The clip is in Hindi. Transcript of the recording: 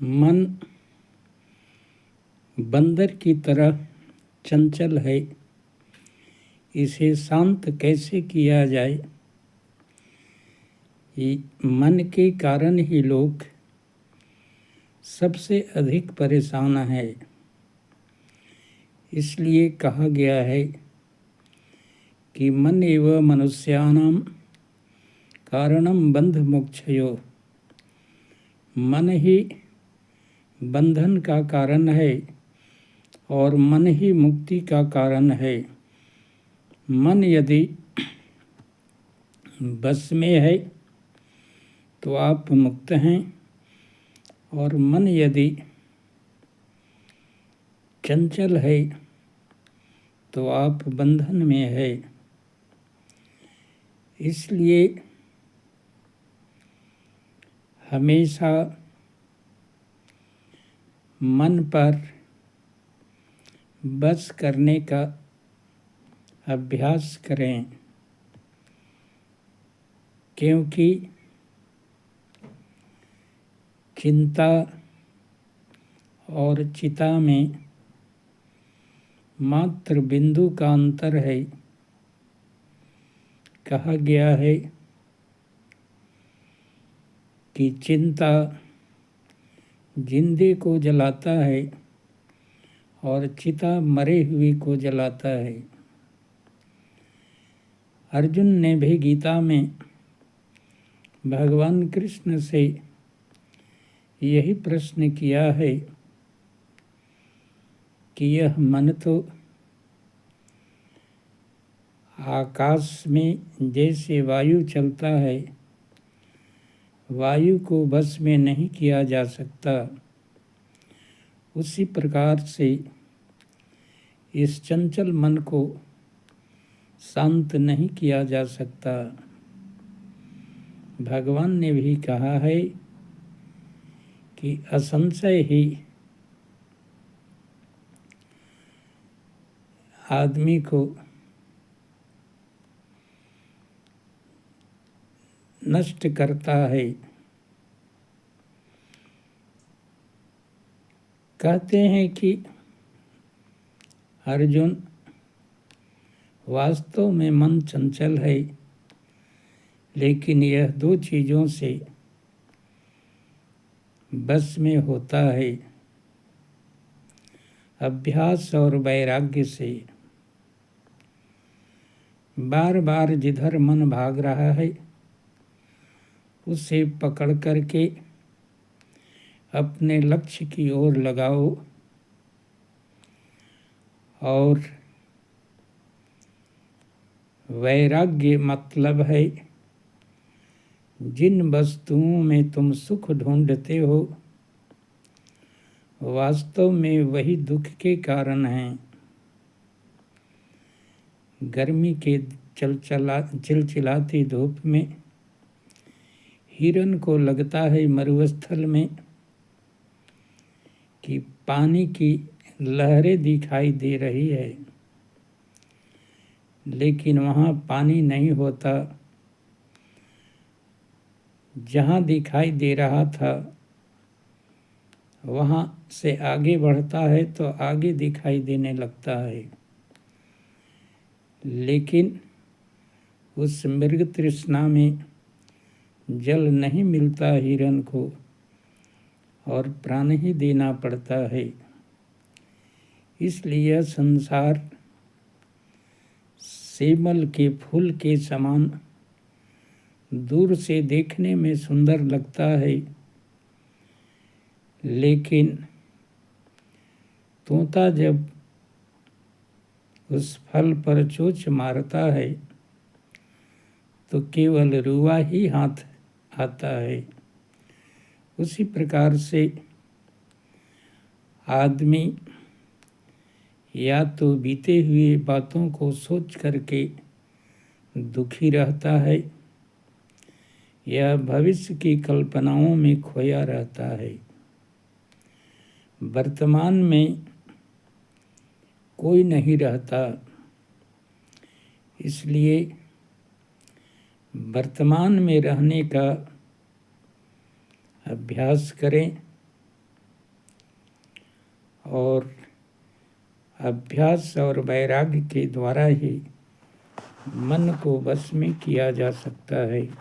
मन बंदर की तरह चंचल है, इसे शांत कैसे किया जाए। मन के कारण ही लोग सबसे अधिक परेशान है। इसलिए कहा गया है कि मन एव मनुष्याणाम कारणम बंध मोक्षयो। मन ही बंधन का कारण है और मन ही मुक्ति का कारण है। मन यदि बस में है तो आप मुक्त हैं, और मन यदि चंचल है तो आप बंधन में है। इसलिए हमेशा मन पर बस करने का अभ्यास करें, क्योंकि चिंता और चिता में मात्र बिंदु का अंतर है। कहा गया है कि चिंता जिंदे को जलाता है और चिता मरे हुए को जलाता है। अर्जुन ने भी गीता में भगवान कृष्ण से यही प्रश्न किया है कि यह मन तो आकाश में जैसे वायु चलता है, वायु को बस में नहीं किया जा सकता, उसी प्रकार से इस चंचल मन को शांत नहीं किया जा सकता। भगवान ने भी कहा है कि असंशय ही आदमी को नष्ट करता है। कहते हैं कि अर्जुन, वास्तव में मन चंचल है, लेकिन यह दो चीज़ों से बस में होता है, अभ्यास और वैराग्य से। बार बार जिधर मन भाग रहा है उसे पकड़ करके अपने लक्ष्य की ओर लगाओ, और वैराग्य मतलब है जिन वस्तुओं में तुम सुख ढूंढते हो वास्तव में वही दुख के कारण हैं। गर्मी के चिलचिलाती धूप में हिरन को लगता है मरुस्थल में कि पानी की लहरें दिखाई दे रही है, लेकिन वहाँ पानी नहीं होता। जहाँ दिखाई दे रहा था वहाँ से आगे बढ़ता है तो आगे दिखाई देने लगता है, लेकिन उस मृग तृष्णा में जल नहीं मिलता हिरन को, और प्राण ही देना पड़ता है। इसलिए संसार सेमल के फूल के समान दूर से देखने में सुंदर लगता है, लेकिन तोता जब उस फल पर चोंच मारता है तो केवल रुआ ही हाथ आता है। उसी प्रकार से आदमी या तो बीते हुए बातों को सोच करके दुखी रहता है या भविष्य की कल्पनाओं में खोया रहता है। वर्तमान में कोई नहीं रहता, इसलिए वर्तमान में रहने का अभ्यास करें और अभ्यास और वैराग्य के द्वारा ही मन को वश में किया जा सकता है।